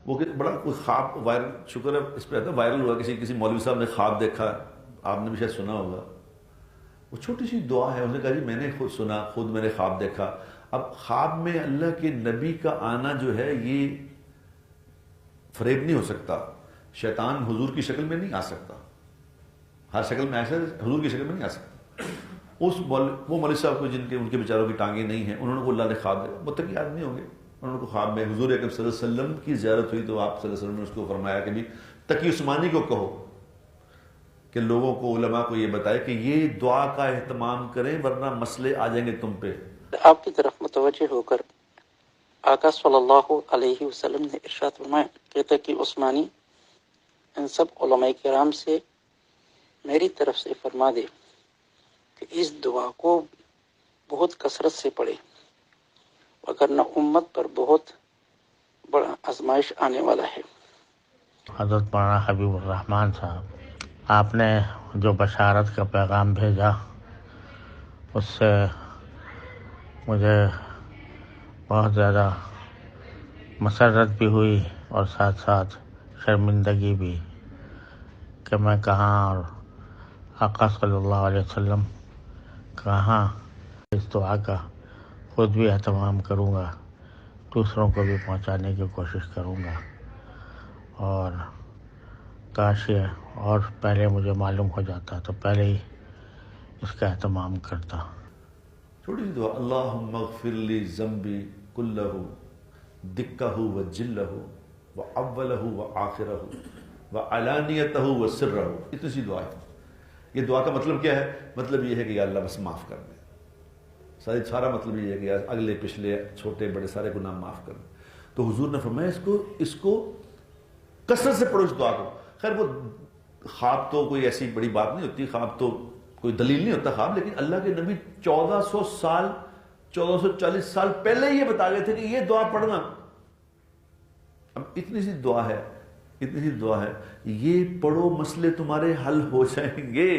وہ کہ بڑا کوئی خواب وائرل، شکر ہے اس پہ آتا ہے وائرل ہوا، کسی مولوی صاحب نے خواب دیکھا، آپ نے بھی شاید سنا ہوگا، وہ چھوٹی سی دعا ہے، اس نے کہا جی میں نے خود سنا، خود میں نے خواب دیکھا۔ اب خواب میں اللہ کے نبی کا آنا جو ہے یہ فریب نہیں ہو سکتا، شیطان حضور کی شکل میں نہیں آ سکتا، ہر شکل میں ایسا حضور کی شکل میں نہیں آ سکتا۔ وہ مولوی صاحب کو جن کے ان کے بیچاروں کی ٹانگیں نہیں ہیں، انہوں نے کو اللہ نے خواب دیا، متقی آدمی ہوں گے، انہوں نے کو خواب میں حضور اکرم صلی اللہ علیہ وسلم کی زیارت ہوئی تو آپ صلی اللہ علیہ وسلم نے اس کو فرمایا کہ بھی تقی عثمانی کو کہو کہ لوگوں کو، علماء کو یہ بتائے کہ یہ دعا کا اہتمام کریں ورنہ مسئلے آ جائیں گے تم پہ۔ آپ کی طرف متوجہ ہو کر آقا صلی اللہ علیہ وسلم نے ارشاد فرمایا کہ تقی عثمانی ان سب علماء کرام سے میری طرف سے فرما دے کہ اس دعا کو بہت کثرت سے پڑھے، وگرنہ امت پر بہت بڑا آزمائش آنے والا ہے۔ حضرت مولانا حبیب الرحمن صاحب، آپ نے جو بشارت کا پیغام بھیجا اس سے مجھے بہت زیادہ مسرت بھی ہوئی اور ساتھ ساتھ شرمندگی بھی کہ میں کہاں اور آقا صلی اللہ علیہ وسلم کہاں اس دعا کا خود بھی اہتمام کروں گا، دوسروں کو بھی پہنچانے کی کوشش کروں گا، اور کاش یہ اور پہلے مجھے معلوم ہو جاتا تو پہلے ہی اس کا اہتمام کرتا۔ چھوٹی سی دعا، اللہم اغفر لی ذنبی کلہ دکہ و جلہ و اولہ و آخرہ و علانیتہ و سرہ، اتنی سی دعا ہے۔ یہ دعا کا مطلب کیا ہے؟ مطلب یہ ہے کہ یا اللہ بس معاف کر دے، سارا مطلب یہ ہے کہ اگلے پچھلے چھوٹے بڑے سارے گناہ معاف کر دے۔ تو حضور نے فرمایا اس کو کثرت سے پڑھو اس دعا کو۔ خیر وہ خواب تو کوئی ایسی بڑی بات نہیں ہوتی، خواب تو کوئی دلیل نہیں ہوتا خواب، لیکن اللہ کے نبی 1440 سال پہلے یہ بتا گئے تھے کہ یہ دعا پڑھنا۔ اب اتنی سی دعا ہے، یہ پڑھو مسئلے تمہارے حل ہو جائیں گے۔